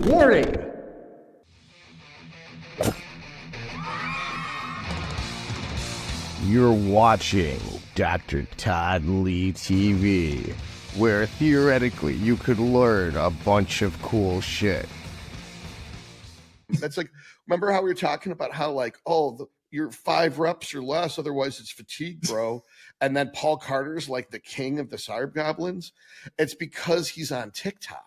Warning! You're watching Dr. Todd Lee TV, where theoretically you could learn a bunch of cool shit. That's like, remember how we were talking about how like, you're 5 reps or less, otherwise it's fatigue, bro. And then Paul Carter's like the king of the Cyber Goblins. It's because he's on TikTok.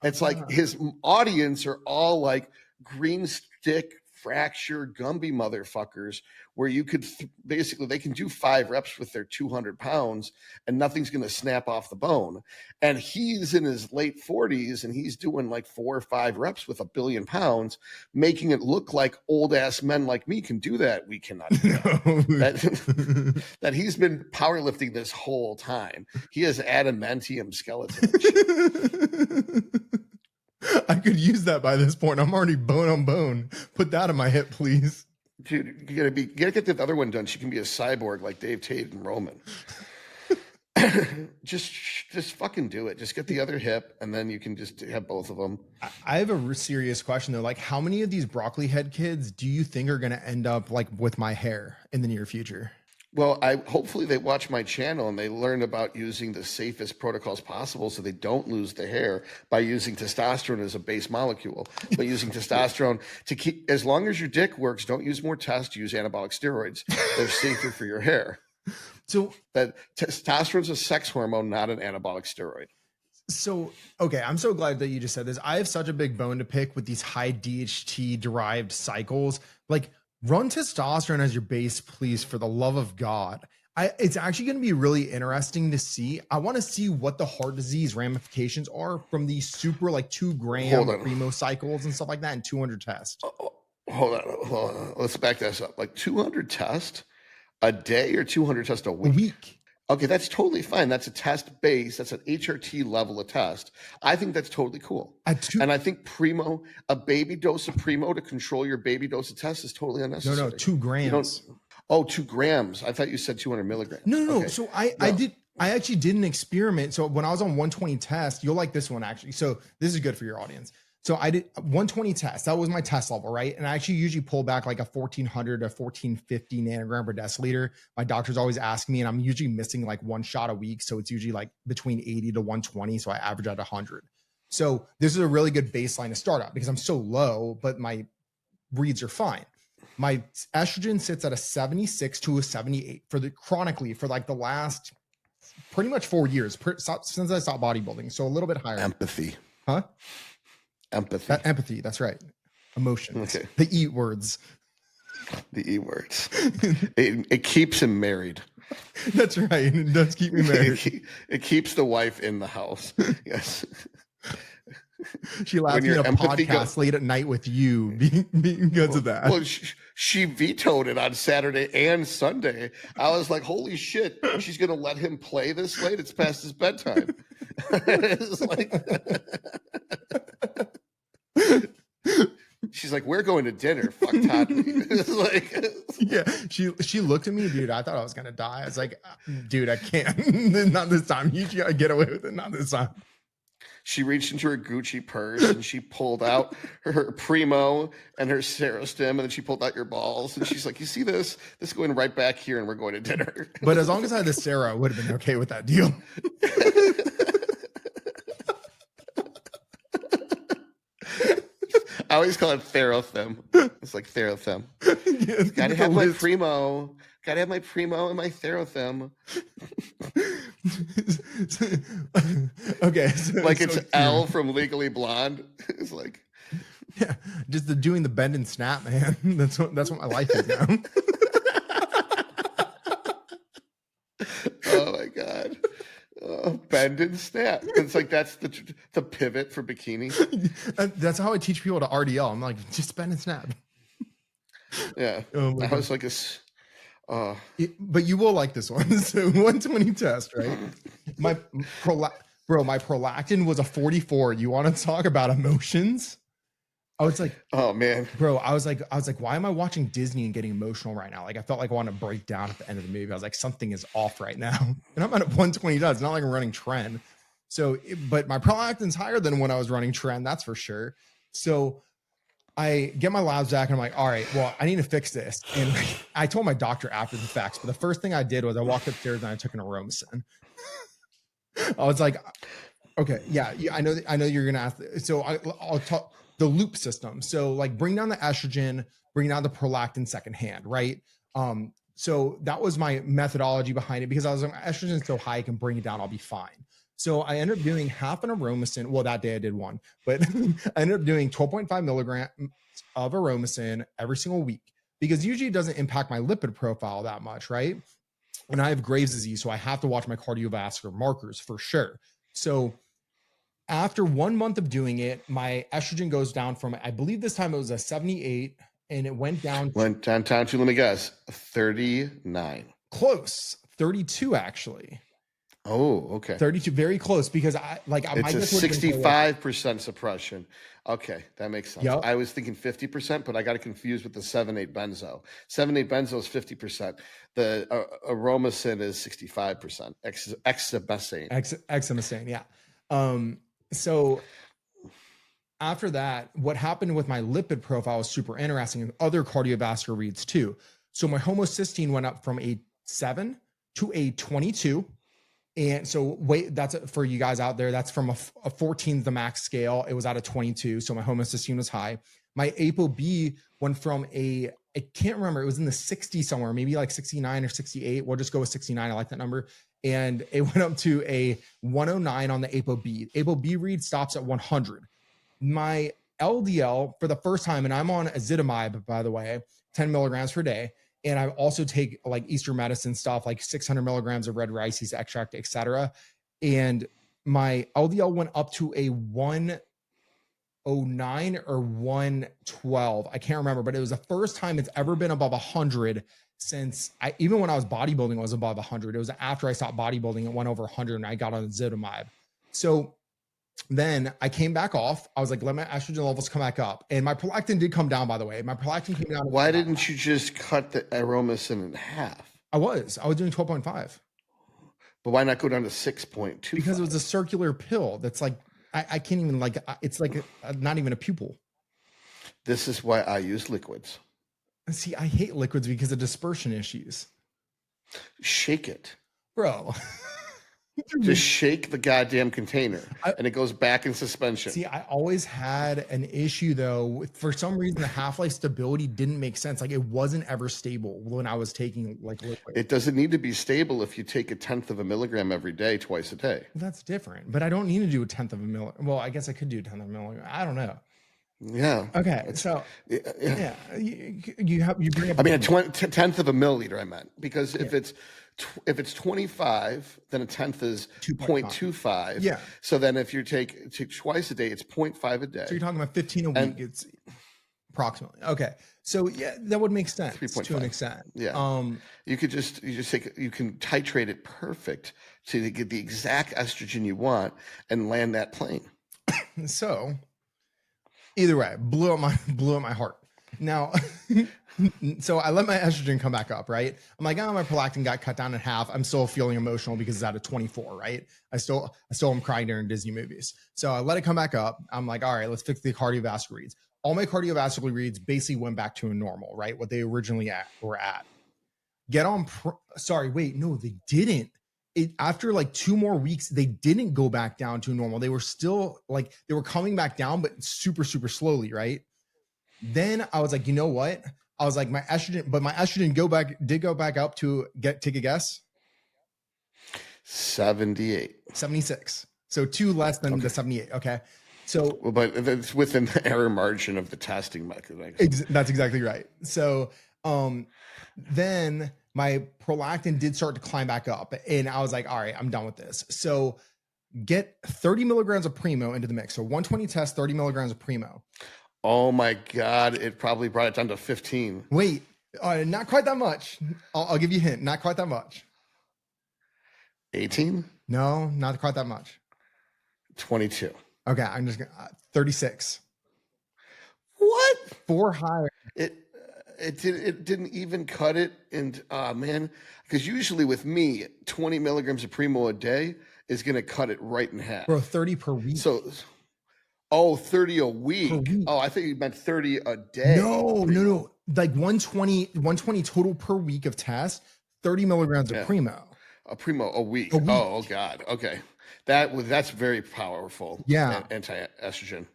It's like his audience are all like green stick fracture Gumby motherfuckers, where you could basically, they can do 5 reps with their 200 pounds and nothing's going to snap off the bone. And he's in his late 40s and he's doing like 4 or 5 reps with 1 billion pounds, making it look like old ass men like me can do that. We cannot do that. That he's been powerlifting this whole time. He has adamantium skeleton. I could use that by this point. I'm already bone on bone. Put that on my hip, please. Dude, you gotta get the other one done. She can be a cyborg like Dave Tate and Roman. just fucking do it. Just get the other hip, and then you can just have both of them. I have a serious question though. Like, how many of these broccoli head kids do you think are going to end up like with my hair in the near future? Well, hopefully they watch my channel and they learn about using the safest protocols possible so they don't lose the hair by using testosterone as a base molecule. But using testosterone to keep, as long as your dick works, don't use more test, use anabolic steroids. They're safer for your hair. So that testosterone is a sex hormone, not an anabolic steroid. So, okay, I'm so glad that you just said this. I have such a big bone to pick with these high DHT derived cycles. Like, run testosterone as your base, please, for the love of God. It's actually going to be really interesting to see. I want to see what the heart disease ramifications are from these super like 2 gram primo cycles and stuff like that and 200 tests. Hold on. Let's back this up. Like 200 tests a day or 200 tests a week? A week. Okay, that's totally fine. That's a test base. That's an HRT level of test. I think that's totally cool. And I think primo, a baby dose of primo to control your baby dose of test is totally unnecessary. No, 2 grams. 2 grams. I thought you said 200 milligrams. No. Okay. So I actually did an experiment. So when I was on 120 test, you'll like this one actually. So this is good for your audience. So I did 120 tests. That was my test level, right? And I actually usually pull back like a 1,400 to 1,450 nanogram per deciliter. My doctors always ask me, and I'm usually missing like 1 shot a week. So it's usually like between 80 to 120. So I average at 100. So this is a really good baseline to start at because I'm so low, but my reads are fine. My estrogen sits at a 76 to a 78 for the chronically for like the last pretty much 4 years since I stopped bodybuilding. So a little bit higher. Empathy. Huh? Empathy. That's right. Emotions. Okay. The E words. The E words. It keeps him married. That's right. It does keep me married. It keeps the wife in the house. Yes. She allowed me a podcast late at night with you because of that. Well, she vetoed it on Saturday and Sunday. I was like, holy shit, she's going to let him play this late? It's past his bedtime. It's like... She's like, we're going to dinner. Fuck Todd. It's like, yeah, she looked at me, dude. I thought I was gonna die. I was like, dude, I can't. Not this time. You gotta get away with it. Not this time. She reached into her Gucci purse and she pulled out her Primo and her Serostim, and then she pulled out your balls. And she's like, you see this? This is going right back here, and we're going to dinner. But as long as I had the Sarah, I would have been okay with that deal. I always call it Therothem. It's like Therothem. Yeah, gotta have my Primo. Gotta have my Primo and my Therothem. Okay. Like it's L from Legally Blonde. It's like, yeah, just doing the bend and snap, man. That's what my life is now. Oh my God. Bend and snap. It's like that's the pivot for bikini. That's how I teach people to RDL. I'm like, just bend and snap. Yeah. I was like but you will like this one. So 120 test, right? My prolactin was a 44. You want to talk about emotions? I was like, oh man, bro, I was like, why am I watching Disney and getting emotional right now? Like, I felt like I wanted to break down at the end of the movie. I was like, something is off right now. And I'm at 120 test. It's not like I'm running trend. So, but my prolactin's higher than when I was running trend. That's for sure. So I get my labs back and I'm like, all right, well, I need to fix this. And I told my doctor after the facts, but the first thing I did was I walked upstairs and I took an Aromacin. I was like, okay, yeah, I know you're gonna ask. So I'll talk the loop system. So like bring down the estrogen, bring down the prolactin secondhand, right? So that was my methodology behind it because I was like, estrogen is so high, I can bring it down, I'll be fine. So I ended up doing half an Aromacin. Well, that day I did one, but I ended up doing 12.5 milligrams of Aromacin every single week because usually it doesn't impact my lipid profile that much, right? And I have Graves' disease, so I have to watch my cardiovascular markers for sure. So after 1 month of doing it, my estrogen goes down from, I believe this time it was a 78 and it went down. Went down to, let me guess, 39. Close, 32 actually. Oh, okay. 32, very close because it's a 65% suppression. Okay, that makes sense. Yep. I was thinking 50%, but I got it confused with the 7,8 benzo. 7,8 benzo is 50%. The Aromacin is 65%. Exemestane. Exemestane, yeah. So after that, what happened with my lipid profile was super interesting and other cardiovascular reads too. So my homocysteine went up from a 7 to a 22. And so wait, that's for you guys out there. That's from a 14 the max scale. It was at a 22. So my homocysteine was high. My ApoB went from I can't remember. It was in the 60s somewhere, maybe like 69 or 68. We'll just go with 69. I like that number. And it went up to a 109 on the ApoB. ApoB read stops at 100. My LDL for the first time, and I'm on ezetimibe, by the way, 10 milligrams per day. And I also take like Eastern medicine stuff, like 600 milligrams of red rice extract, etc. And my LDL went up to a 109 or 112. I can't remember, but it was the first time it's ever been above 100 since even when I was bodybuilding, it was above 100. It was after I stopped bodybuilding, it went over 100 and I got on ezetimibe. So then I came back off. I was like, let my estrogen levels come back up. And my prolactin did come down, by the way. My prolactin came down. Why didn't you just cut the Aromacin in half? I was doing 12.5. But why not go down to 6.2? Because it was a circular pill. That's like, I can't even it's like not even a pupil. This is why I use liquids. See, I hate liquids because of dispersion issues. Shake it. Bro. Just shake the goddamn container and it goes back in suspension. See, I always had an issue though. For some reason, the half-life stability didn't make sense. Like it wasn't ever stable when I was taking like liquid. It doesn't need to be stable if you take 1/10 of a milligram every day, twice a day. That's different, but I don't need to do 1/10 of a milligram. Well, I guess I could do 1/10 of a milligram. I don't know. Yeah. Okay. So yeah, you bring up. I mean, 1/10 of a milliliter. I meant because if it's 25, then 1/10 is 0.25. Yeah. So then if you take twice a day, it's 0.5 a day. So you're talking about 15 a week. It's approximately. Okay. So yeah, that would make sense 3.5 to an extent. Yeah. You can titrate it perfect to get the exact estrogen you want and land that plane. So either way, blew up my heart. Now, so I let my estrogen come back up, right? I'm like, oh, my prolactin got cut down in half. I'm still feeling emotional because it's at a 24, right? I still am crying during Disney movies. So I let it come back up. I'm like, all right, let's fix the cardiovascular reads. All my cardiovascular reads basically went back to a normal, right? What they originally were at. Sorry, wait, no, they didn't. After like 2 more weeks, they didn't go back down to normal. They were still like, they were coming back down, but super, super slowly, right? Then I was like, you know what? I was like, my estrogen did go back up to take a guess. 78. 76. So 2 less than the 78. Okay. So, but it's within the error margin of the testing method. That's exactly right. So, then my prolactin did start to climb back up and I was like, all right, I'm done with this. So get 30 milligrams of Primo into the mix. So 120 test, 30 milligrams of Primo. Oh my God. It probably brought it down to 15. Wait, not quite that much. I'll give you a hint. Not quite that much. 18? No, not quite that much. 22. Okay. I'm just gonna 36. What? 4 higher. It didn't even cut it. And man, because usually with me, 20 milligrams of Primo a day is going to cut it right in half. Bro, 30 per week. So Oh, 30 a week. week. Oh, I think you meant 30 a day. No. Like 120 total per week of tests, 30 milligrams of Primo. A Primo a week. A week. Oh God. Okay. That's very powerful. Yeah. Anti-estrogen.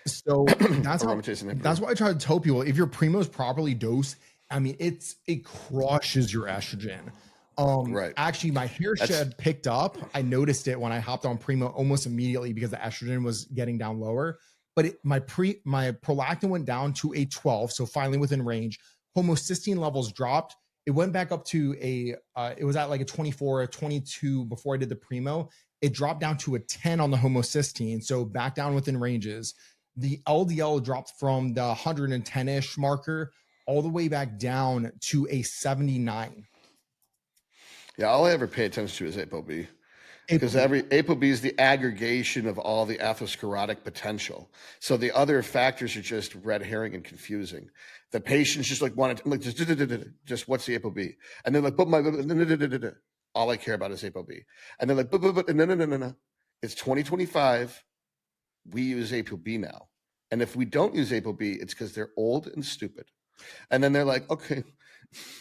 So that's why I try to tell people, if your Primo is properly dosed, I mean, it crushes your estrogen. Right. Actually, my hair shed picked up. I noticed it when I hopped on Primo almost immediately because the estrogen was getting down lower. But my prolactin went down to a 12, so finally within range. Homocysteine levels dropped. It went back up to it was at like a 24, a 22 before I did the Primo. It dropped down to a 10 on the homocysteine, so back down within ranges. The LDL dropped from the 110-ish marker all the way back down to a 79. Yeah, all I ever pay attention to is ApoB. Because ApoB is the aggregation of all the atherosclerotic potential. So the other factors are just red herring and confusing. The patients just like wanted like just what's the ApoB, and they're like, but my all I care about is ApoB, and they're like, but no, it's 2025. We use ApoB now, and if we don't use ApoB, it's because they're old and stupid. And then they're like, okay.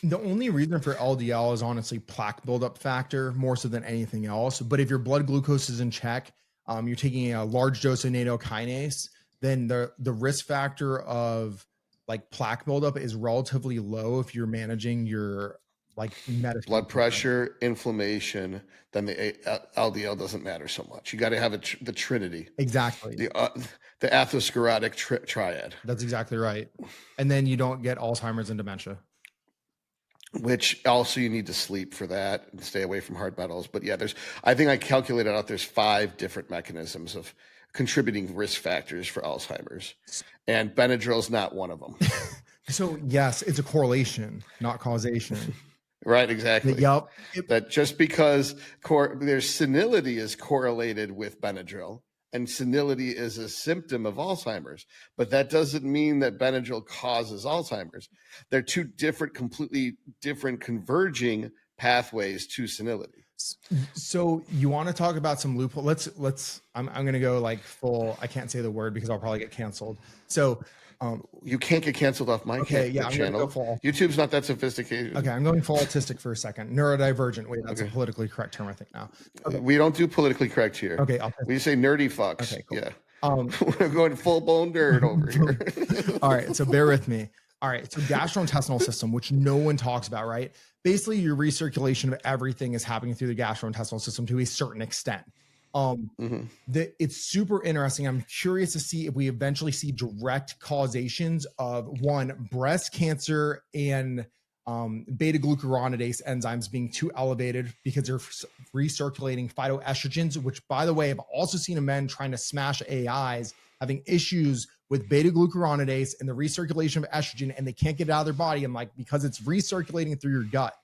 The only reason for LDL is honestly plaque buildup factor more so than anything else. But if your blood glucose is in check, you're taking a large dose of natto kinase, then the risk factor of like plaque buildup is relatively low if you're managing your like medicine. Blood pressure, inflammation, then the LDL doesn't matter so much. You got to have the trinity. Exactly. The atherosclerotic triad. That's exactly right. And then you don't get Alzheimer's and dementia. Which also you need to sleep for that and stay away from hard metals. But yeah, I think I calculated out there's 5 different mechanisms of contributing risk factors for Alzheimer's, and Benadryl is not one of them. So yes, it's a correlation, not causation. Right, exactly. Yep. That just because there's senility is correlated with Benadryl, and senility is a symptom of Alzheimer's, but that doesn't mean that Benadryl causes Alzheimer's. They're two completely different converging pathways to senility. So you want to talk about some loophole? I'm going to go like full, I can't say the word because I'll probably get canceled. So you can't get canceled off my channel. YouTube's not that sophisticated. Okay, I'm going full autistic for a second. Neurodivergent. Wait, that's a politically correct term, I think now. Okay. We don't do politically correct here. Okay, we say nerdy fucks. Okay, cool. Yeah. We're going full blown nerd over here. All right, so bear with me. All right, so gastrointestinal system, which no one talks about, right? Basically, your recirculation of everything is happening through the gastrointestinal system to a certain extent. It's super interesting. I'm curious to see if we eventually see direct causations of breast cancer and beta glucuronidase enzymes being too elevated because they're recirculating phytoestrogens, which, by the way, I've also seen in men trying to smash AIs having issues with beta glucuronidase and the recirculation of estrogen, and they can't get it out of their body. I'm like, because it's recirculating through your gut.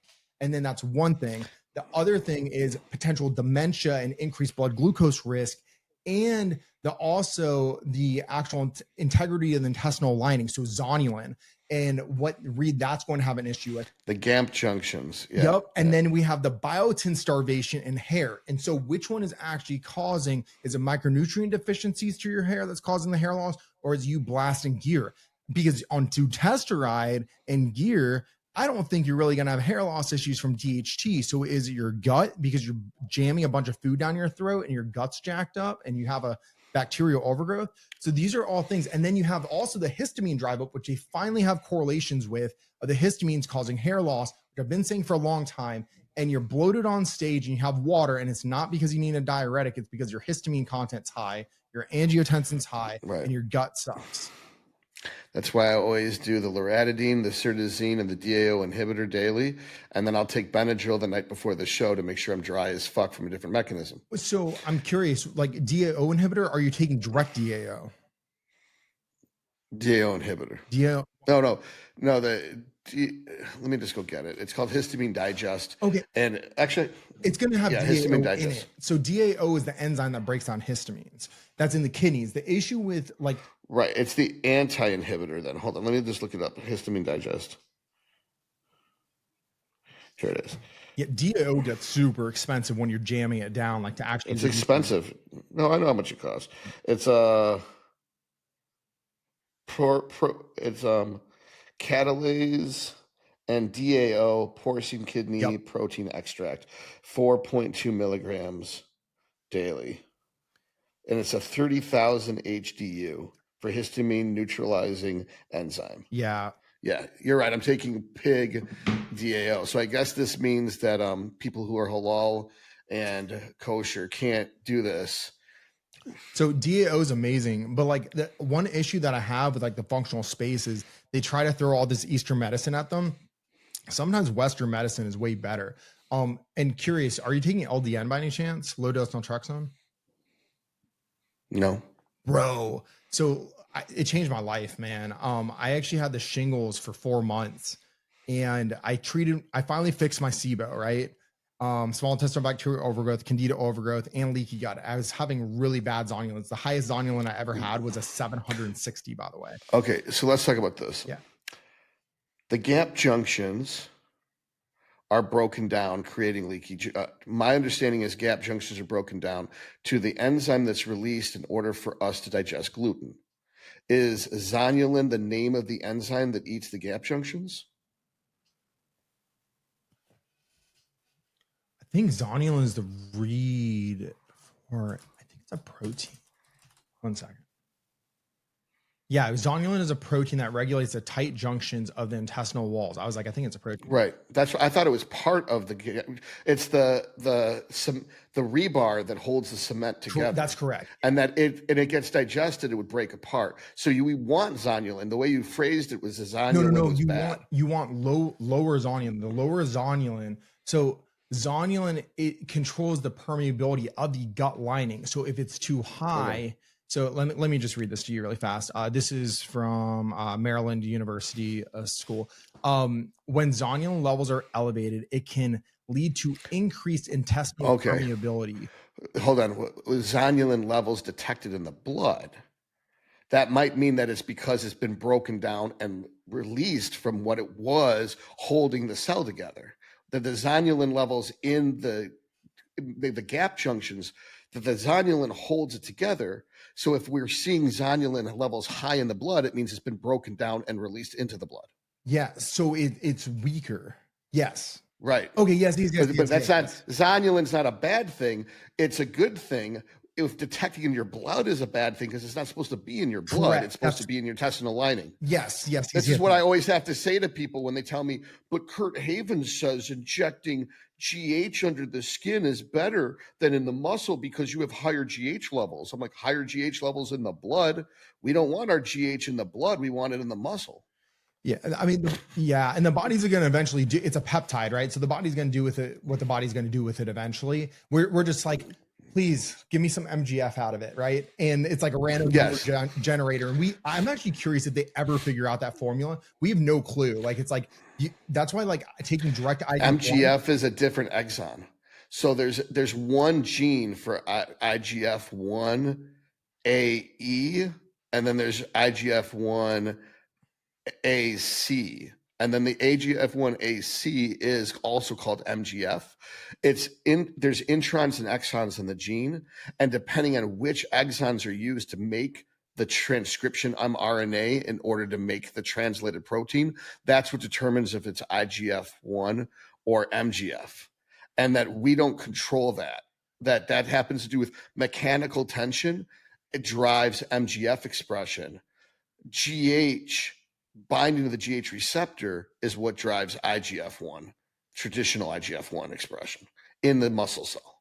And then that's one thing. The other thing is potential dementia and increased blood glucose risk, and also the actual integrity of the intestinal lining, so zonulin, and what that's going to have an issue with. The GAMP junctions. Yeah. Yep. And then we have the biotin starvation in hair. And so which one is actually causing, is it micronutrient deficiencies to your hair that's causing the hair loss, or is you blasting gear? Because on dutasteride and gear, I don't think you're really going to have hair loss issues from DHT. So is it your gut because you're jamming a bunch of food down your throat and your gut's jacked up and you have a bacterial overgrowth? So these are all things. And then you have also the histamine drive up, which they finally have correlations with, the histamines causing hair loss, which I've been saying for a long time. And you're bloated on stage and you have water, and it's not because you need a diuretic. It's because your histamine content's high, your angiotensin's high, and your gut sucks. That's why I always do the loratadine, the cetirizine, and the DAO inhibitor daily. And then I'll take Benadryl the night before the show to make sure I'm dry as fuck from a different mechanism. So I'm curious, like DAO inhibitor, are you taking direct DAO? DAO inhibitor. DAO. No. Let me just go get it. It's called Histamine Digest. Okay. And actually, it's going to have DAO in it. So DAO is the enzyme that breaks down histamines. That's in the kidneys. The issue with right, it's the anti-inhibitor then. Hold on, let me just look it up. Histamine Digest. Here it is. Yeah, DAO gets super expensive when you're jamming it down, like to actually. It's release it. expensive. No, I know how much it costs. It's it's catalase and DAO porcine kidney Yep. protein extract, 4.2 milligrams daily, and it's a 30,000 HDU for histamine neutralizing enzyme. Yeah. Yeah, you're right. I'm taking pig DAO. So I guess this means that people who are halal and kosher can't do this. So DAO is amazing, but like the one issue that I have with like the functional space is they try to throw all this Eastern medicine at them. Sometimes Western medicine is way better. And curious, are you taking LDN by any chance? Low dose naltrexone? No. Bro. So it changed my life, man. I actually had the shingles for 4 months and I finally fixed my SIBO, right? Small intestinal bacterial overgrowth, candida overgrowth, and leaky gut. I was having really bad zonulins. The highest zonulin I ever had was a 760, by the way. Okay, so let's talk about this. Yeah. The gap junctions are broken down, creating leaky. My understanding is gap junctions are broken down to the enzyme that's released in order for us to digest gluten. Is zonulin the name of the enzyme that eats the gap junctions? I think zonulin is the read for, I think it's a protein. 1 second. Yeah, zonulin is a protein that regulates the tight junctions of the intestinal walls. I was like, I think it's a protein. Right. That's what I thought. It was part of the. It's the rebar that holds the cement together. That's correct. And that it gets digested, it would break apart. So we want zonulin. The way you phrased it was the zonulin. No. Was bad. You want lower zonulin. The lower zonulin. So zonulin, it controls the permeability of the gut lining. So if it's too high. Okay. So let me just read this to you really fast. This is from Maryland University School. When zonulin levels are elevated, it can lead to increased intestinal permeability. Hold on. Zonulin levels detected in the blood. That might mean that it's because it's been broken down and released from what it was holding the cell together. That the zonulin levels in the gap junctions, that the zonulin holds it together. So if we're seeing zonulin levels high in the blood, it means it's been broken down and released into the blood. Yeah. So it's weaker. Yes. Right. Okay. Yes. But that's not, zonulin's not a bad thing. It's a good thing. If detecting in your blood is a bad thing, because it's not supposed to be in your blood, correct. It's supposed to be in your intestinal lining. Yes. This is what I always have to say to people when they tell me, but Kurt Havens says injecting GH under the skin is better than in the muscle because you have higher GH levels. I'm like, higher GH levels in the blood. We don't want our GH in the blood. We want it in the muscle. Yeah. I mean, yeah. And the body's going to eventually do, it's a peptide, right? So the body's going to do with it what the body's going to do with it eventually. We're just like, please give me some MGF out of it, right? And it's like a random generator. And I'm actually curious if they ever figure out that formula. We have no clue. Like, it's like, that's why like taking direct MGF is a different exon. So there's one gene for IGF-1 AE, and then there's IGF-1 AC. And then the AGF1AC is also called MGF. There's introns and exons in the gene, and depending on which exons are used to make the transcription mRNA in order to make the translated protein, that's what determines if it's IGF-1 or MGF. And that we don't control that. That happens to do with mechanical tension. It drives MGF expression. GH binding to the GH receptor is what drives IGF-1, traditional IGF-1 expression in the muscle cell.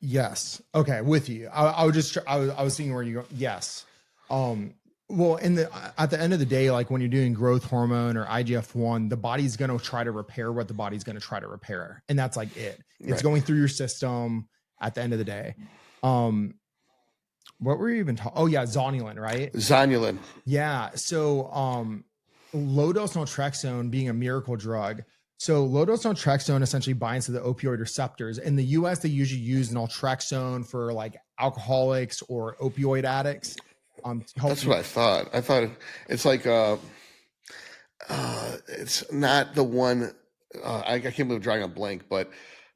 Yes. Okay. With you. I was seeing where you go. Yes. Well, at the end of the day, like when you're doing growth hormone or IGF-1, the body's going to try to repair what the body's going to try to repair. And that's like it. It's going through your system at the end of the day. What were you even talking? Oh yeah. Zonulin, right? Zonulin. Yeah. So, low dose naltrexone being a miracle drug. So low dose naltrexone essentially binds to the opioid receptors. In the US, they usually use naltrexone for like alcoholics or opioid addicts. That's what I thought. I thought it's like, it's not the one I can't believe I'm drawing a blank, but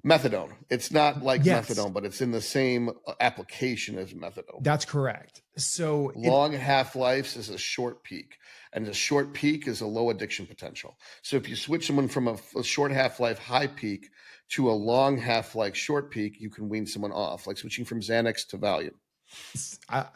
methadone. It's not like Yes. methadone, but it's in the same application as methadone. That's correct. So Long half-lives is a short peak, and a short peak is a low addiction potential. So if you switch someone from a short half-life high peak to a long half-life short peak, you can wean someone off, like switching from Xanax to Valium.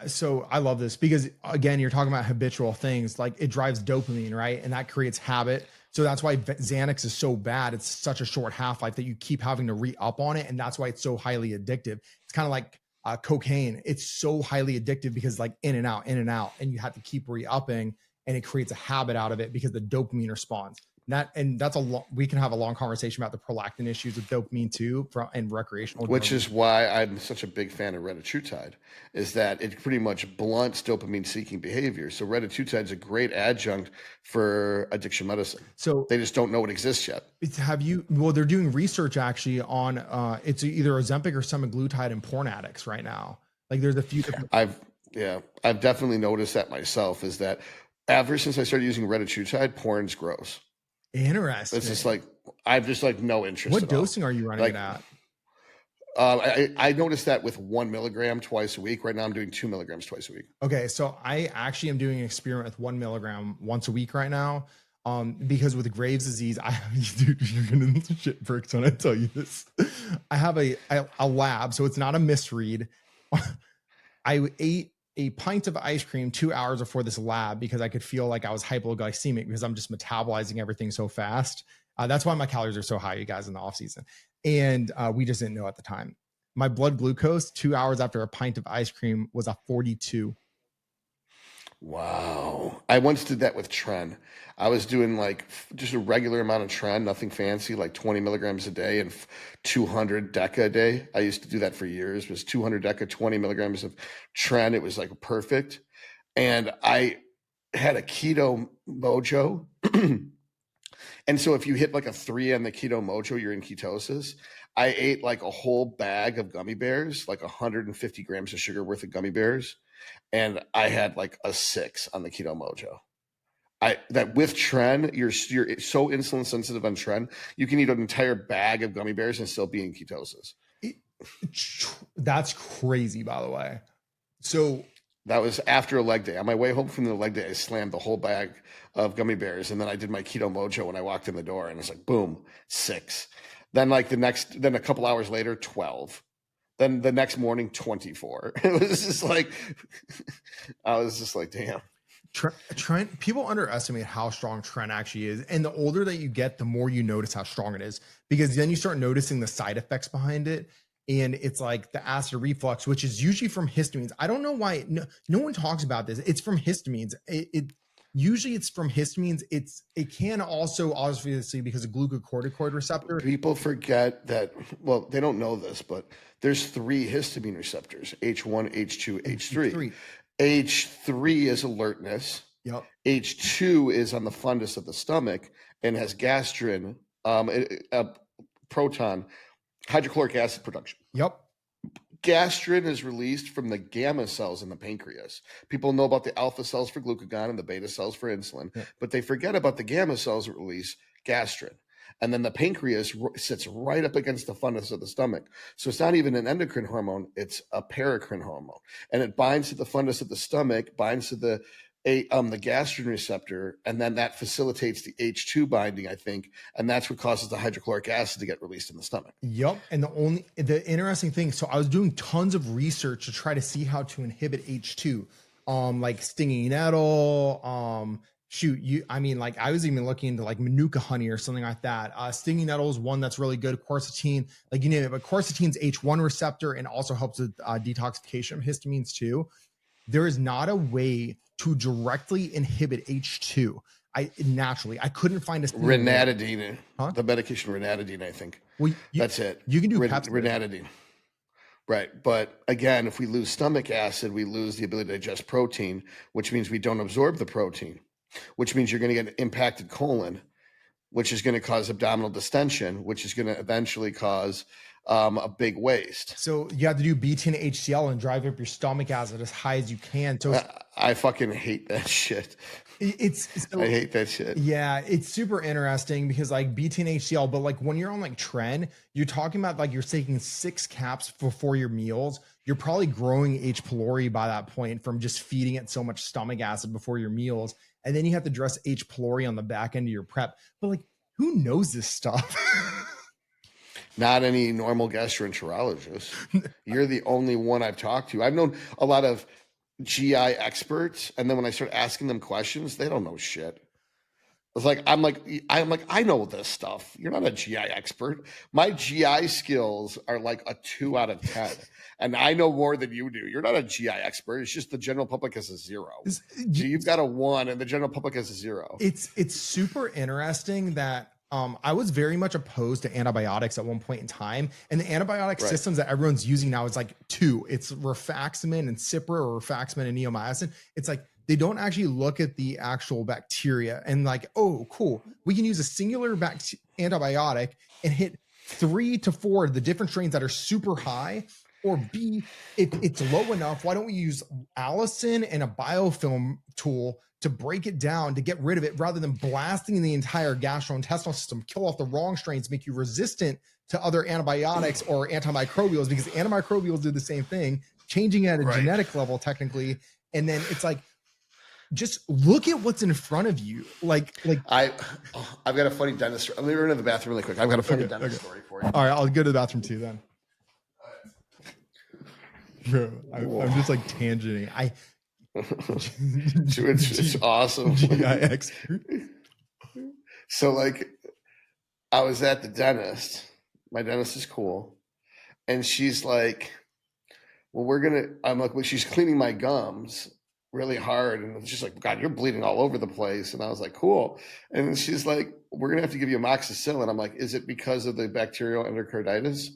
So I love this because, again, you're talking about habitual things, like it drives dopamine, right? And that creates habit. So that's why Xanax is so bad. It's such a short half-life that you keep having to re-up on it. And that's why it's so highly addictive. It's kind of like cocaine. It's so highly addictive because like in and out, and you have to keep re-upping, and it creates a habit out of it because the dopamine responds. We can have a long conversation about the prolactin issues with dopamine too, and recreational. Which is why I'm such a big fan of retatrutide, is that it pretty much blunts dopamine seeking behavior. So retatrutide is a great adjunct for addiction medicine. So they just don't know it exists yet. They're doing research actually on it's either Ozempic or semaglutide in porn addicts right now. Like there's a few different. I've definitely noticed that myself, is that ever since I started using retatrutide, porn's gross. Interesting. It's just like, I've just like no interest. What dosing are you running it at? I noticed that with 1 milligram twice a week. Right now I'm doing 2 milligrams twice a week. Okay. So I actually am doing an experiment with 1 milligram once a week right now. Because with Graves' disease, dude, you're gonna shit bricks when I tell you this. I have a lab, so it's not a misread. I ate a pint of ice cream 2 hours before this lab because I could feel like I was hypoglycemic because I'm just metabolizing everything so fast. That's why my calories are so high, you guys, in the off season. And we just didn't know at the time. My blood glucose 2 hours after a pint of ice cream was a 42. Wow. I once did that with Tren. I was doing like just a regular amount of Tren, nothing fancy, like 20 milligrams a day and 200 deca a day. I used to do that for years. It was 200 deca, 20 milligrams of Tren. It was like perfect. And I had a keto mojo. And so if you hit like a 3 on the keto mojo, you're in ketosis. I ate like a whole bag of gummy bears, like 150 grams of sugar worth of gummy bears. And I had like a 6 on the keto mojo. That with Tren, you're so insulin sensitive on Tren, you can eat an entire bag of gummy bears and still be in ketosis. That's crazy, by the way. So that was after a leg day. On my way home from the leg day, I slammed the whole bag of gummy bears, and then I did my keto mojo when I walked in the door, and it's like boom, 6. Then then a couple hours later, 12. Then the next morning, 24. It was just like, I was just like, damn. Tren, people underestimate how strong Tren actually is. And the older that you get, the more you notice how strong it is, because then you start noticing the side effects behind it. And it's like the acid reflux, which is usually from histamines. I don't know why no one talks about this. It's from histamines. Usually it's from histamines. It can also obviously because of glucocorticoid receptor. People forget that, well, they don't know this, but there's 3 histamine receptors, H1, H2, H3. H3 is alertness. Yep. H2 is on the fundus of the stomach and has gastrin, proton, hydrochloric acid production. Yep. Gastrin is released from the gamma cells in the pancreas. People know about the alpha cells for glucagon and the beta cells for insulin, but they forget about the gamma cells that release gastrin. And then the pancreas sits right up against the fundus of the stomach. So it's not even an endocrine hormone, it's a paracrine hormone. And it binds to the fundus of the stomach, binds to the gastrin receptor, and then that facilitates the H2 binding, I think, and that's what causes the hydrochloric acid to get released in the stomach. Yep. And the interesting thing, so I was doing tons of research to try to see how to inhibit H2, like stinging nettle, I was even looking into like manuka honey or something like that. Stinging nettle is one that's really good. Quercetin, like you name it, but quercetin's H1 receptor and also helps with detoxification of histamines too. There is not a way to directly inhibit H2. I couldn't find a ranitidine, the medication ranitidine, I think. Well, that's it. You can do ranitidine. Right. But again, if we lose stomach acid, we lose the ability to digest protein, which means we don't absorb the protein, which means you're going to get an impacted colon, which is going to cause abdominal distension, which is going to eventually cause a big waist. So you have to do beta HCl and drive up your stomach acid as high as you can. So I fucking hate that shit. I hate that shit. Yeah, it's super interesting because like beta HCl, but like when you're on like tren, you're talking about like you're taking 6 caps before your meals. You're probably growing H. pylori by that point from just feeding it so much stomach acid before your meals. And then you have to address H. pylori on the back end of your prep. But like, who knows this stuff? Not any normal gastroenterologist. You're the only one I've talked to. I've known a lot of GI experts, and then when I start asking them questions, they don't know shit. It's like I'm like I know this stuff. You're not a GI expert. My GI skills are like a 2 out of 10, and I know more than you do. You're not a GI expert. It's just the general public has a 0. So you've got a 1, and the general public has a 0. It's super interesting that I was very much opposed to antibiotics at one point in time, and the antibiotic systems that everyone's using now is like 2. It's rifaximin and Cipra, or rifaximin and neomycin. It's like they don't actually look at the actual bacteria and like, oh, cool, we can use a singular antibiotic and hit 3 to 4 of the different strains that are super high. Or B, if it's low enough, why don't we use allicin and a biofilm tool to break it down, to get rid of it, rather than blasting the entire gastrointestinal system, kill off the wrong strains, make you resistant to other antibiotics or antimicrobials, because antimicrobials do the same thing, changing at a genetic level technically. And then it's like, just look at what's in front of you. Like I've got a funny dentist. Let me run to the bathroom really quick. I've got a funny dentist story for you. All right, I'll go to the bathroom too then. Bro, I'm just like tangenting. It's awesome. GI expert. So like, I was at the dentist. My dentist is cool, and she's like, "Well, I'm like, well, she's cleaning my gums really hard, and she's like, God, you're bleeding all over the place." And I was like, cool. And then she's like, "We're gonna have to give you amoxicillin." I'm like, "Is it because of the bacterial endocarditis?"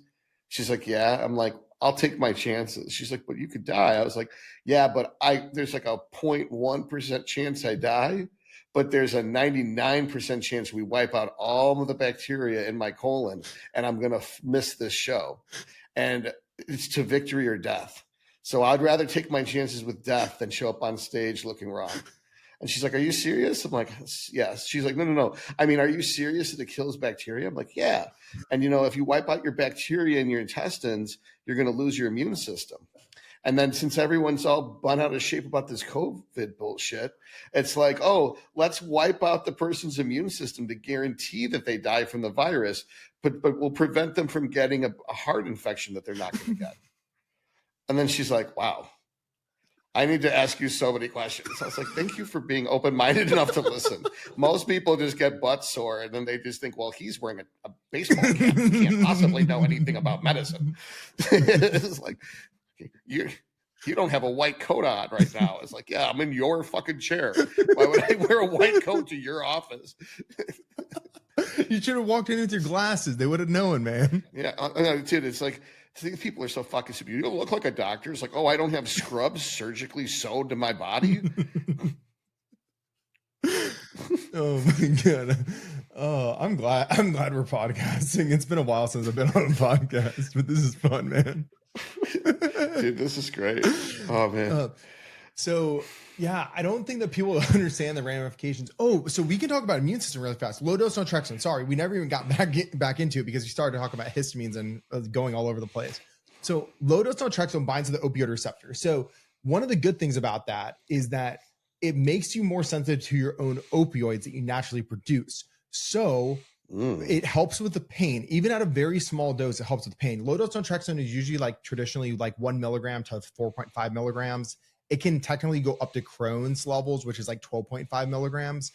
She's like, "Yeah." I'm like, "I'll take my chances." She's like, "But you could die." I was like, "Yeah, but there's like a 0.1% chance I die, but there's a 99% chance we wipe out all of the bacteria in my colon, and I'm going to miss this show. And it's to victory or death. So I'd rather take my chances with death than show up on stage looking wrong." And she's like, "Are you serious?" I'm like, "Yes." She's like, No. I mean, are you serious that it kills bacteria?" I'm like, "Yeah. And, if you wipe out your bacteria in your intestines, you're going to lose your immune system." And then since everyone's all bun out of shape about this COVID bullshit, it's like, oh, let's wipe out the person's immune system to guarantee that they die from the virus, but we'll prevent them from getting a heart infection that they're not going to get. And then she's like, "Wow, I need to ask you so many questions." I was like, "Thank you for being open-minded enough to listen." Most people just get butt sore, and then they just think, well, he's wearing a baseball cap. He can't possibly know anything about medicine. It's like, you don't have a white coat on right now. It's like, yeah, I'm in your fucking chair. Why would I wear a white coat to your office? You should have walked in with your glasses. They would have known, man. Yeah, dude, it's like, I think people are so fucking stupid. You don't look like a doctor. It's like, oh, I don't have scrubs surgically sewed to my body. Oh my God. Oh, I'm glad we're podcasting. It's been a while since I've been on a podcast, but this is fun, man. Dude, this is great. Oh man. So yeah, I don't think that people understand the ramifications. Oh, so we can talk about immune system really fast. Low dose naltrexone. Sorry, we never even got back into it because we started to talk about histamines and going all over the place. So low dose naltrexone binds to the opioid receptor. So one of the good things about that is that it makes you more sensitive to your own opioids that you naturally produce. So it helps with the pain. Even at a very small dose, it helps with the pain. Low dose naltrexone is usually like traditionally like 1 milligram to 4.5 milligrams. It can technically go up to Crohn's levels, which is like 12.5 milligrams.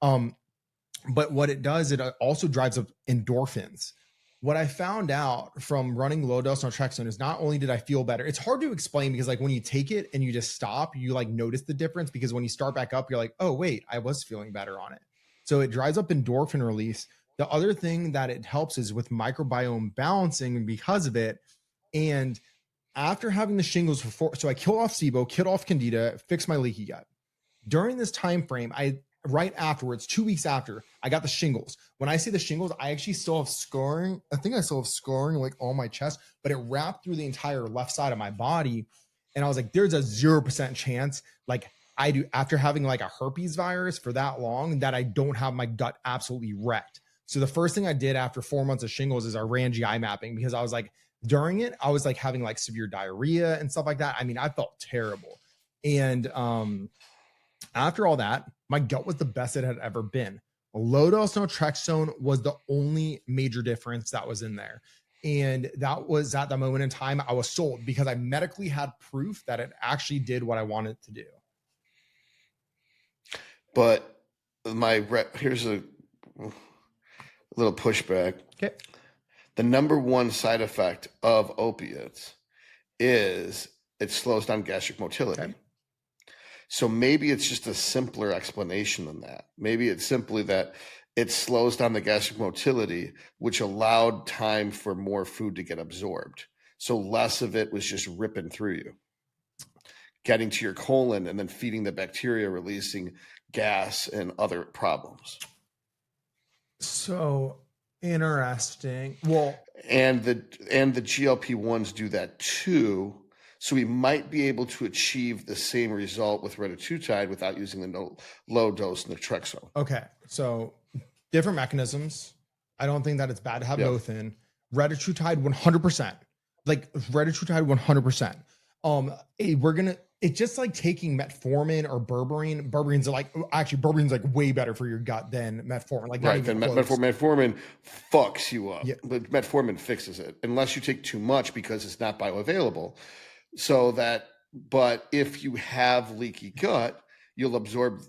But what it does, it also drives up endorphins. What I found out from running low dose naltrexone is not only did I feel better, it's hard to explain because like when you take it and you just stop, you like notice the difference, because when you start back up, you're like, oh wait, I was feeling better on it. So it drives up endorphin release. The other thing that it helps is with microbiome balancing because of it. And after having the shingles so I killed off SIBO, killed off Candida, fixed my leaky gut. During this time frame, I right afterwards, 2 weeks after, I got the shingles. When I say the shingles, I actually still have scarring. I think I still have scarring like on my chest, but it wrapped through the entire left side of my body. And I was like, there's a 0% chance, like I do after having like a herpes virus for that long, that I don't have my gut absolutely wrecked. So the first thing I did after 4 months of shingles is I ran GI mapping, because I was like, during it, I was like having like severe diarrhea and stuff like that. I mean, I felt terrible. And after all that, my gut was the best it had ever been. Low dose naltrexone was the only major difference that was in there. And that was at the moment in time I was sold, because I medically had proof that it actually did what I wanted to do. But here's a little pushback. Okay. The number one side effect of opiates is it slows down gastric motility. Okay. So maybe it's just a simpler explanation than that. Maybe it's simply that it slows down the gastric motility, which allowed time for more food to get absorbed. So less of it was just ripping through you, getting to your colon and then feeding the bacteria, releasing gas and other problems. So interesting. Well, and the GLP-1s do that too. So we might be able to achieve the same result with retatrutide without using the low dose naltrexone. Okay, so different mechanisms. I don't think that it's bad to have both in. Retatrutide 100%. Like retatrutide 100%. It's just like taking metformin or berberine. Berberine's like way better for your gut than metformin. Like right, then metformin fucks you up, but metformin fixes it unless you take too much because it's not bioavailable. But if you have leaky gut, you'll absorb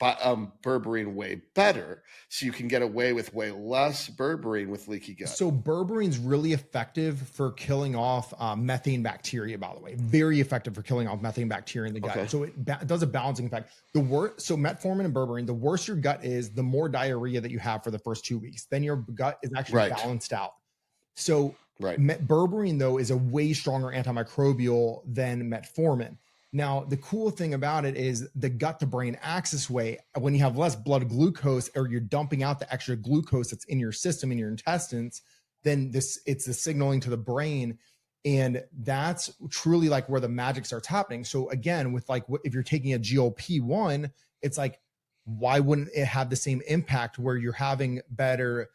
berberine way better, so you can get away with way less berberine with leaky gut. So berberine's really effective for killing off methane bacteria, by the way. Very effective for killing off methane bacteria in the gut. Okay. So it does a balancing effect. So metformin and berberine, the worse your gut is, the more diarrhea that you have for the first 2 weeks. Then your gut is actually balanced out. So berberine, though, is a way stronger antimicrobial than metformin. Now, the cool thing about it is the gut to brain axis way, when you have less blood glucose, or you're dumping out the extra glucose that's in your system, in your intestines, then it's the signaling to the brain. And that's truly like where the magic starts happening. So again, with like, if you're taking a GLP-1, it's like, why wouldn't it have the same impact where you're having better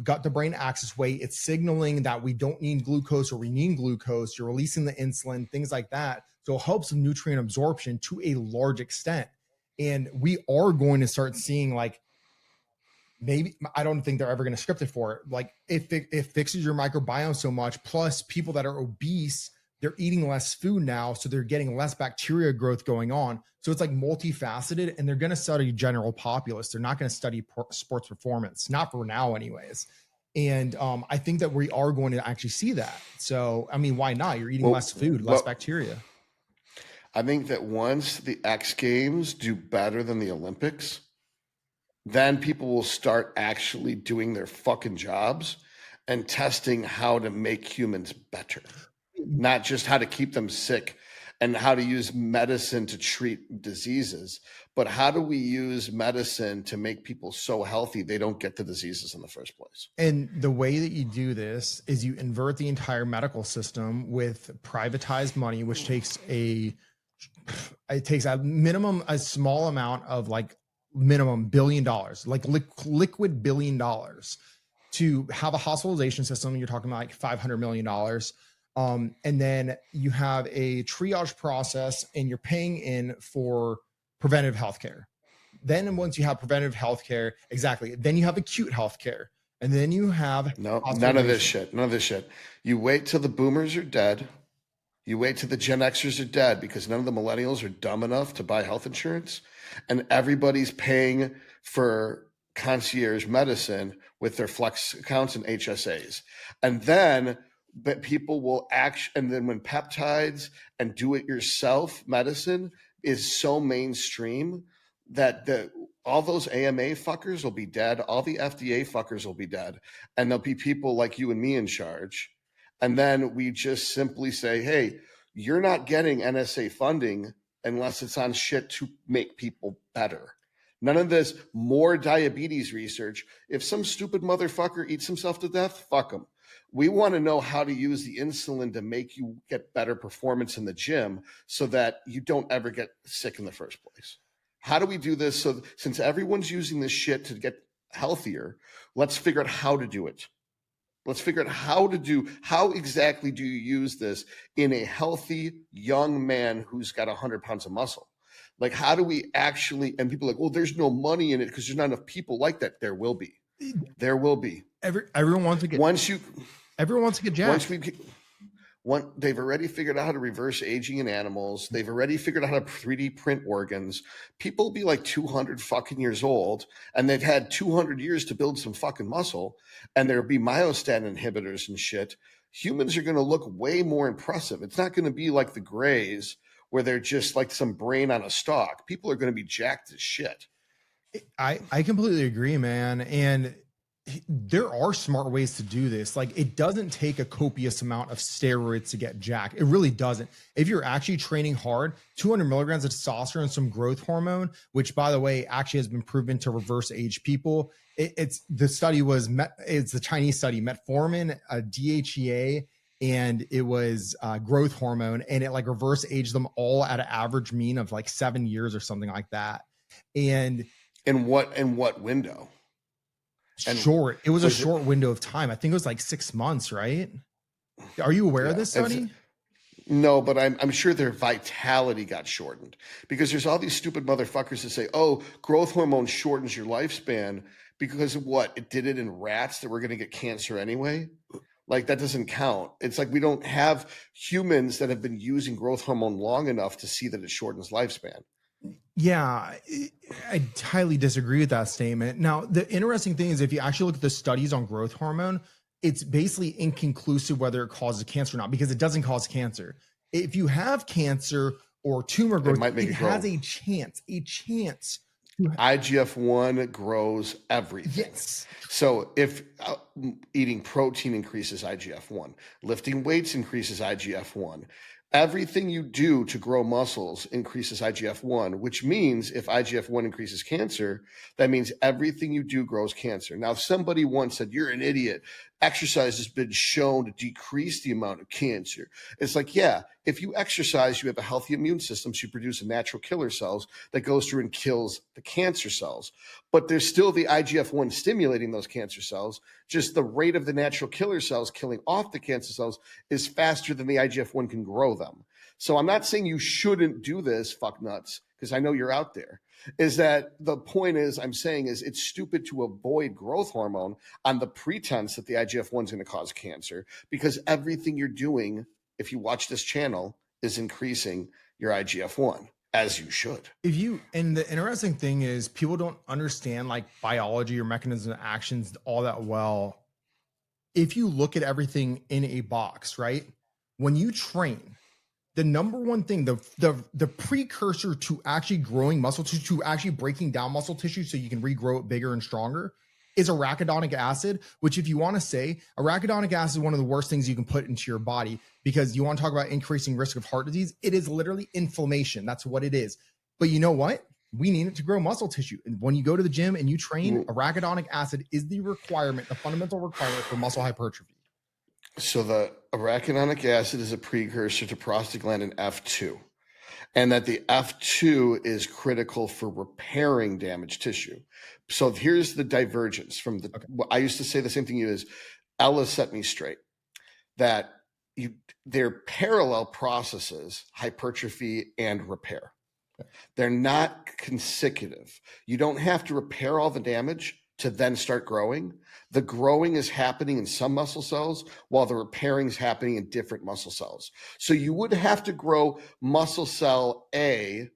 gut to brain axis way? It's signaling that we don't need glucose, or we need glucose. You're releasing the insulin, things like that. So it helps with nutrient absorption to a large extent. And we are going to start seeing, like, maybe, I don't think they're ever going to script it for it. Like it fixes your microbiome so much. Plus people that are obese, they're eating less food now. So they're getting less bacteria growth going on. So it's like multifaceted, and they're going to study general populace. They're not going to study sports performance, not for now anyways. And I think that we are going to actually see that. So, I mean, why not? You're eating less food, less bacteria. I think that once the X Games do better than the Olympics, then people will start actually doing their fucking jobs and testing how to make humans better, not just how to keep them sick and how to use medicine to treat diseases, but how do we use medicine to make people so healthy they don't get the diseases in the first place? And the way that you do this is you invert the entire medical system with privatized money, which takes a minimum, a small amount of like minimum $1 billion, like liquid $1 billion, to have a hospitalization system. You're talking about like $500 million. And then you have a triage process, and you're paying in for preventive healthcare. Then once you have preventive healthcare, then you have acute healthcare. And then you have none of this shit. You wait till the boomers are dead. You wait till the Gen Xers are dead, because none of the millennials are dumb enough to buy health insurance, and everybody's paying for concierge medicine with their flex accounts and HSAs. And then people will and then when peptides and do-it-yourself medicine is so mainstream that all those AMA fuckers will be dead, all the FDA fuckers will be dead, and there'll be people like you and me in charge. And then we just simply say, hey, you're not getting NSA funding unless it's on shit to make people better, None of this more diabetes research. If some stupid motherfucker eats himself to death, fuck him. We want to know how to use the insulin to make you get better performance in the gym so that you don't ever get sick in the first place. How do we do this? So since everyone's using this shit to get healthier, let's figure out how to do it. Let's figure out how exactly do you use this in a healthy young man who's got 100 pounds of muscle? Like, how do we actually, and people are like, well, there's no money in it because there's not enough people like that. There will be. There will be. Everyone wants to get everyone wants to get jacked. They've already figured out how to reverse aging in animals. They've already figured out how to 3D print organs. People will be like 200 fucking years old, and they've had 200 years to build some fucking muscle, and there'll be myostatin inhibitors and shit. Humans are going to look way more impressive. It's not going to be like the Greys where they're just like some brain on a stalk. People are going to be jacked as shit. I completely agree, man. And there are smart ways to do this. Like, it doesn't take a copious amount of steroids to get jacked. It really doesn't. If you're actually training hard, 200 milligrams of testosterone, some growth hormone, which by the way, actually has been proven to reverse age people. It's the Chinese study, metformin, DHEA, and it was growth hormone, and it like reverse aged them all at an average mean of like 7 years or something like that. And in what window? Short. It was a short window of time. I think it was like 6 months, right? Are you aware of this study? No, but I'm sure their vitality got shortened because there's all these stupid motherfuckers that say, oh, growth hormone shortens your lifespan because of what? It did it in rats that were going to get cancer anyway. Like, that doesn't count. It's like we don't have humans that have been using growth hormone long enough to see that it shortens lifespan. Yeah, I highly disagree with that statement. Now, the interesting thing is if you actually look at the studies on growth hormone, it's basically inconclusive whether it causes cancer or not, because it doesn't cause cancer. If you have cancer or tumor growth, it has a chance. IGF-1 grows everything. Yes. So if eating protein increases IGF-1, lifting weights increases IGF-1, everything you do to grow muscles increases IGF-1, which means if IGF-1 increases cancer, that means everything you do grows cancer. Now, if somebody once said, you're an idiot, exercise has been shown to decrease the amount of cancer. It's like, yeah, if you exercise, you have a healthy immune system, so you produce a natural killer cells that goes through and kills the cancer cells. But there's still the IGF-1 stimulating those cancer cells. Just the rate of the natural killer cells killing off the cancer cells is faster than the IGF-1 can grow them. So I'm not saying you shouldn't do this, fuck nuts, because I know you're out there. Is that the point is I'm saying is it's stupid to avoid growth hormone on the pretense that the IGF-1 is going to cause cancer, because everything you're doing, if you watch this channel, is increasing your IGF-1, as you should. And the interesting thing is people don't understand like biology or mechanism of actions all that well. If you look at everything in a box, right? When you train, the number one thing, the precursor to actually growing muscle tissue, to actually breaking down muscle tissue so you can regrow it bigger and stronger, is arachidonic acid, which if you want to say, arachidonic acid is one of the worst things you can put into your body, because you want to talk about increasing risk of heart disease. It is literally inflammation. That's what it is. But you know what? We need it to grow muscle tissue. And when you go to the gym and you train, arachidonic acid is the requirement, the fundamental requirement for muscle hypertrophy. So the arachidonic acid is a precursor to prostaglandin F2, and that the F2 is critical for repairing damaged tissue. So here's the divergence from the, I used to say the same thing you is, Ella set me straight, that they're parallel processes, hypertrophy and repair. They're not consecutive. You don't have to repair all the damage to then start growing. The growing is happening in some muscle cells while the repairing is happening in different muscle cells. So you would have to grow muscle cell A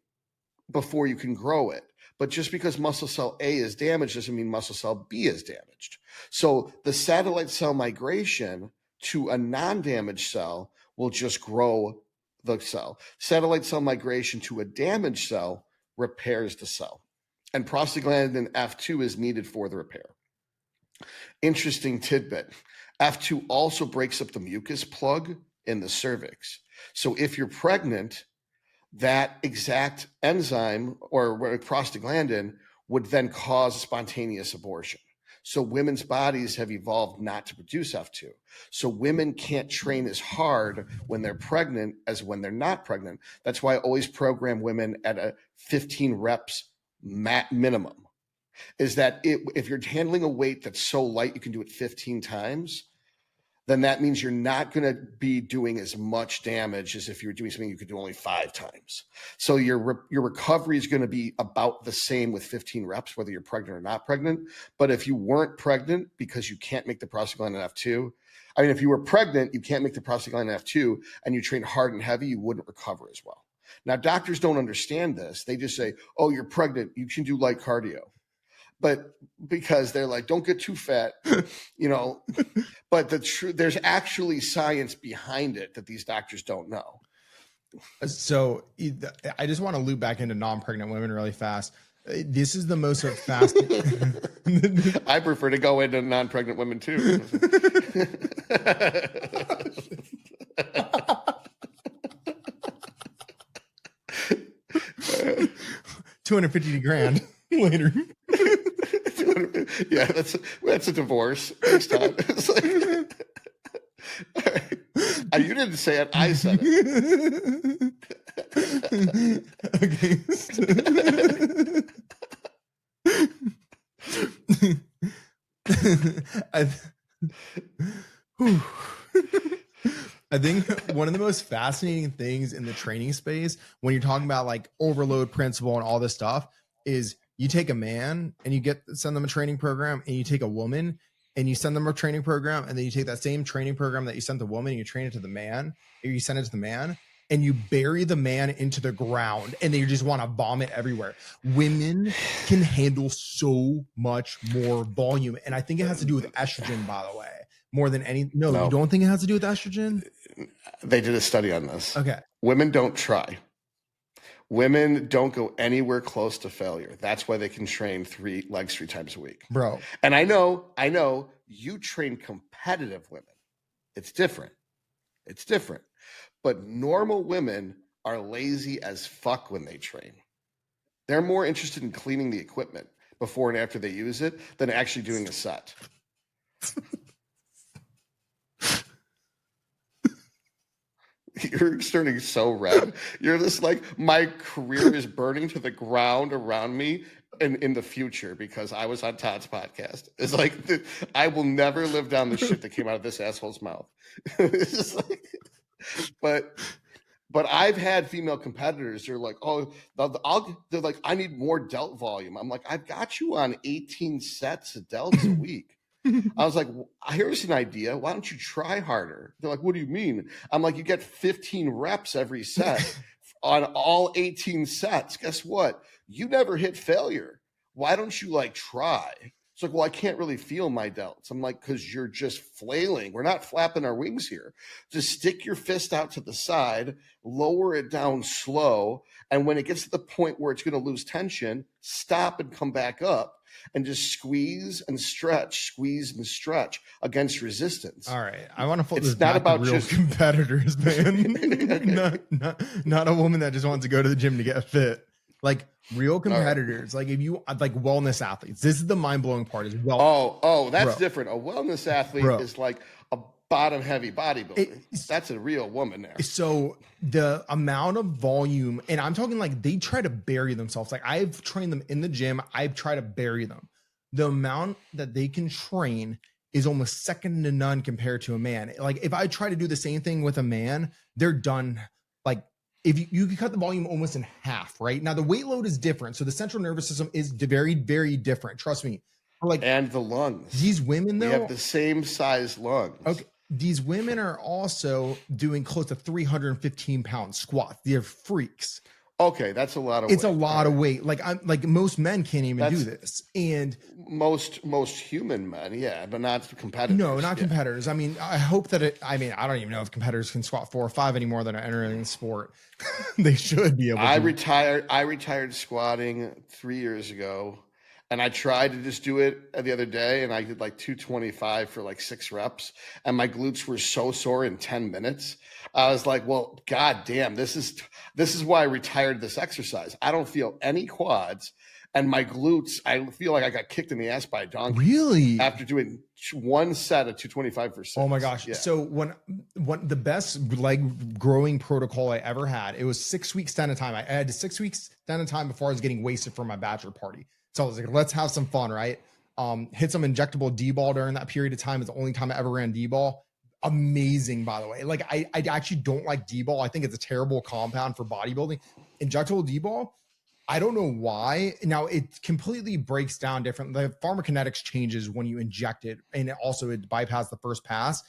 before you can grow it. But just because muscle cell A is damaged doesn't mean muscle cell B is damaged. So the satellite cell migration to a non-damaged cell will just grow the cell. Satellite cell migration to a damaged cell repairs the cell. And prostaglandin F2 is needed for the repair. Interesting tidbit. F2 also breaks up the mucus plug in the cervix. So if you're pregnant, that exact enzyme or prostaglandin would then cause spontaneous abortion. So women's bodies have evolved not to produce F2. So women can't train as hard when they're pregnant as when they're not pregnant. That's why I always program women at a 15 reps minimum, is that if you're handling a weight that's so light you can do it 15 times, then that means you're not going to be doing as much damage as if you were doing something you could do only 5 times. So your recovery is going to be about the same with 15 reps, whether you're pregnant or not pregnant. But if you weren't pregnant because you can't make the prostaglandin F2, I mean, if you were pregnant, you can't make the prostaglandin F2 and you train hard and heavy, you wouldn't recover as well. Now, doctors don't understand this. They just say, oh, you're pregnant, you can do light cardio. But because they're like, don't get too fat, you know, but there's actually science behind it that these doctors don't know. So I just want to loop back into non-pregnant women really fast. This is the most fast. I prefer to go into non-pregnant women too. 250 grand later. Yeah, that's a divorce. Thanks, Todd. It's like, you didn't say it, I said it. Okay. I think one of the most fascinating things in the training space when you're talking about like overload principle and all this stuff is you take a man and you send them a training program, and you take a woman and you send them a training program, and then you take that same training program that you sent the woman and you train it to the man, or you send it to the man, and you bury the man into the ground and they just want to vomit everywhere. Women can handle so much more volume. And I think it has to do with estrogen, by the way, more than any. No, you don't think it has to do with estrogen? They did a study on this. Okay. Women don't try. Women don't go anywhere close to failure. That's why they can train 3 legs 3 times a week. Bro. And I know you train competitive women. It's different. But normal women are lazy as fuck when they train. They're more interested in cleaning the equipment before and after they use it than actually doing a set. You're turning so red. You're just like, my career is burning to the ground around me and in the future because I was on Todd's podcast. It's like, I will never live down the shit that came out of this asshole's mouth. It's just like, but I've had female competitors. They're like, oh, they're like, I need more delt volume. I'm like, I've got you on 18 sets of delts a week. I was like, here's an idea. Why don't you try harder? They're like, what do you mean? I'm like, you get 15 reps every set on all 18 sets. Guess what? You never hit failure. Why don't you like try? It's like, well, I can't really feel my delts. I'm like, because you're just flailing. We're not flapping our wings here. Just stick your fist out to the side, lower it down slow. And when it gets to the point where it's going to lose tension, stop and come back up. And just squeeze and stretch against resistance. All right, I want to flip this back not about to real just competitors, man. not a woman that just wants to go to the gym to get fit. Like real competitors, right. Like if you like wellness athletes, this is the mind blowing part. Is That's different. A wellness athlete is like a bottom heavy bodybuilder. That's a real woman there. So the amount of volume, and I'm talking like they try to bury themselves. Like I've trained them in the gym. I've tried to bury them. The amount that they can train is almost second to none compared to a man. Like if I try to do the same thing with a man, they're done. Like if you can cut the volume almost in half, right? Now the weight load is different. So the central nervous system is very, very different. Trust me. Like, and the lungs. These women though, they have the same size lungs. Okay. These women are also doing close to 315 pound squats. They're freaks. Okay, that's a lot of weight. It's a right. lot of weight. Like I'm like most men can't even do this. And most human men, yeah, but not competitors. No, not competitors. I mean, I hope that I don't even know if competitors can squat 4 or 5 anymore that are entering the sport. They should be able to. I retired squatting 3 years ago. And I tried to just do it the other day, and I did like 225 for like 6 reps, and my glutes were so sore in 10 minutes. I was like, well, god damn, this is why I retired this exercise. I don't feel any quads, and my glutes, I feel like I got kicked in the ass by a donkey. Really? After doing one set of 225 for 6. Oh my gosh. Yeah. So when the best leg growing protocol I ever had, it was 6 weeks stand of time. I had 6 weeks stand of time before I was getting wasted for my bachelor party. So I was like, let's have some fun, right? Hit some injectable D-ball during that period of time. It's the only time I ever ran D-ball. Amazing, by the way. Like I actually don't like D-ball. I think it's a terrible compound for bodybuilding. Injectable D-ball, I don't know why. Now it completely breaks down different. The pharmacokinetics changes when you inject it, and it bypasses the first pass.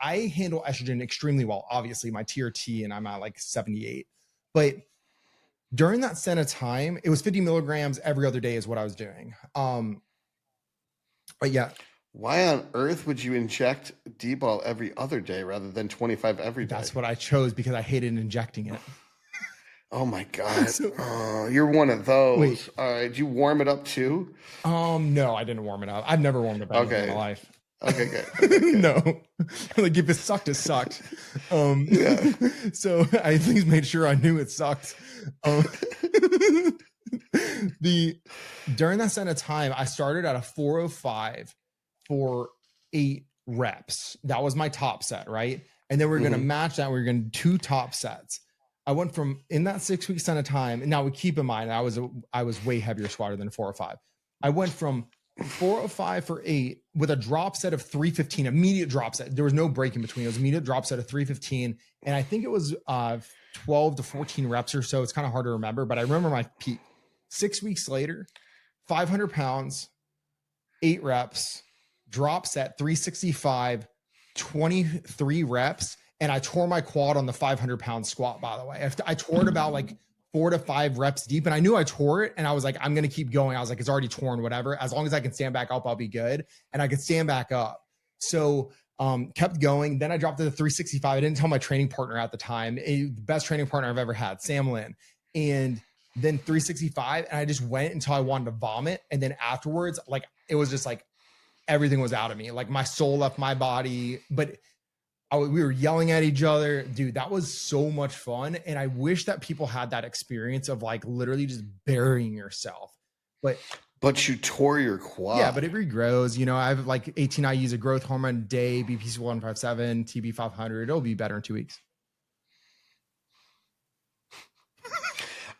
I handle estrogen extremely well. Obviously, my TRT, and I'm at like 78. But during that set of time, it was 50 milligrams every other day is what I was doing. But yeah. Why on earth would you inject D-ball every other day rather than 25 every day? That's what I chose because I hated injecting it. Oh my God. You're one of those. Wait. All right. Did you warm it up too? No, I didn't warm it up. I've never warmed up anything in my life. Okay, good. Okay, good. No. Like if it sucked, it sucked. Yeah. So I at least made sure I knew it sucked. During that set of time, I started at a 405 for 8 reps. That was my top set, right? And then we're going to match that. We're going to do 2 top sets. I went from in that 6 weeks at a time. And now we keep in mind, I was way heavier squatter than 405. I went from 405 for 8 with a drop set of 315, immediate drop set. There was no break in between. It was immediate drop set of 315. And I think it was 12 to 14 reps or so. It's kind of hard to remember, but I remember my peak. 6 weeks later, 500 pounds, 8 reps, drop set 365, 23 reps. And I tore my quad on the 500-pound squat, by the way. I tore it about like 4 to 5 reps deep. And I knew I tore it. And I was like, I'm going to keep going. I was like, it's already torn, whatever. As long as I can stand back up, I'll be good. And I could stand back up. So kept going. Then I dropped to the 365. I didn't tell my training partner at the time. The best training partner I've ever had, Sam Lynn. And then 365. And I just went until I wanted to vomit. And then afterwards, like, it was just like everything was out of me. Like my soul left my body. But we were yelling at each other. Dude, that was so much fun. And I wish that people had that experience of like literally just burying yourself. But you tore your quad. Yeah, but it regrows. You know, I have like 18 IUs of growth hormone a day, BPC 157, TB 500. It'll be better in 2 weeks.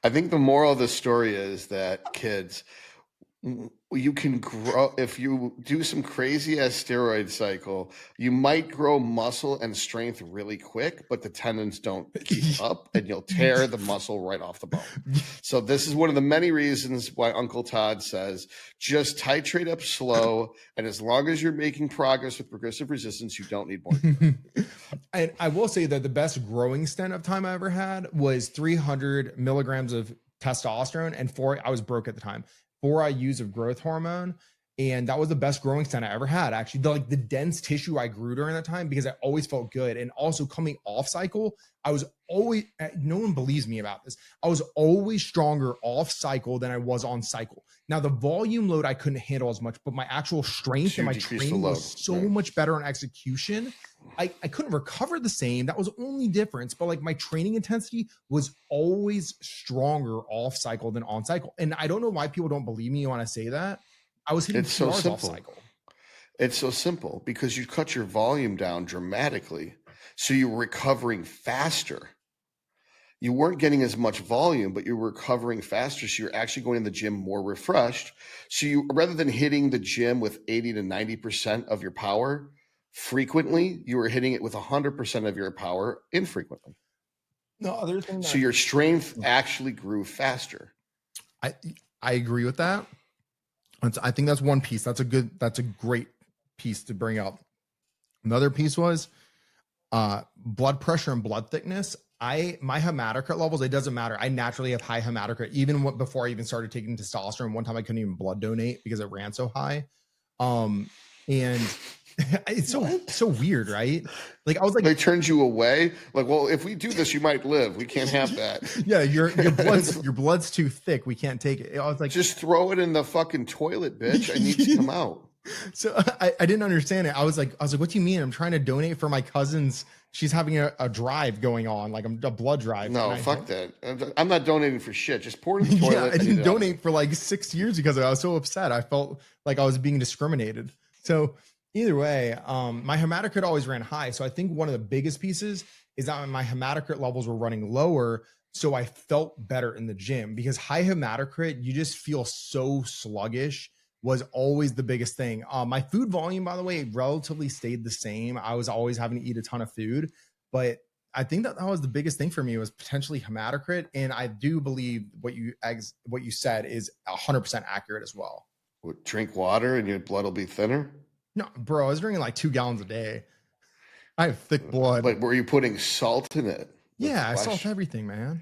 I think the moral of the story is that kids, you can grow if you do some crazy ass steroid cycle. You might grow muscle and strength really quick, but the tendons don't keep up, and you'll tear the muscle right off the bone. So this is one of the many reasons why Uncle Todd says just titrate up slow, and as long as you're making progress with progressive resistance, you don't need more. And I will say that the best growing stent of time I ever had was 300 milligrams of testosterone and I was broke at the time. 4 IUs of growth hormone. And that was the best growing stent I ever had. Actually, the dense tissue I grew during that time, because I always felt good. And also coming off cycle, I was always, no one believes me about this, I was always stronger off cycle than I was on cycle. Now the volume load I couldn't handle as much, but my actual strength and my training was so much better on execution. I couldn't recover the same. That was the only difference. But like my training intensity was always stronger off cycle than on cycle. And I don't know why people don't believe me when I say that. I was hitting PRs off cycle. It's so simple because you cut your volume down dramatically. So you're recovering faster. You weren't getting as much volume, but you're recovering faster. So you're actually going to the gym more refreshed. So you, rather than hitting the gym with 80 to 90% of your power frequently, you were hitting it with 100% of your power infrequently. No, other thing. So your strength actually grew faster. I agree with that. I think that's one piece. That's a great piece to bring up. Another piece was blood pressure and blood thickness. My hematocrit levels, it doesn't matter. I naturally have high hematocrit, even before I even started taking testosterone. One time I couldn't even blood donate because it ran so high. And it's so weird, right? Like I was like, they turned you away. Like, well, if we do this, you might live. We can't have that. Yeah, your blood's too thick. We can't take it. I was like, just throw it in the fucking toilet, bitch. I need to come out. So I didn't understand it. I was like, what do you mean? I'm trying to donate for my cousin's. She's having a drive going on, like a blood drive. No, fuck that. I'm not donating for shit. Just pour it in the toilet. Yeah, I and didn't eat it out. donate for like 6 years because I was so upset. I felt like I was being discriminated. So either way, my hematocrit always ran high. So I think one of the biggest pieces is that my hematocrit levels were running lower. So I felt better in the gym because high hematocrit, you just feel so sluggish was always the biggest thing. My food volume, by the way, relatively stayed the same. I was always having to eat a ton of food, but I think that was the biggest thing for me was potentially hematocrit. And I do believe what you said is 100% accurate as well. Drink water and your blood will be thinner? No, bro, I was drinking like 2 gallons a day. I have thick blood. But were you putting salt in it? Yeah, I salt everything, man.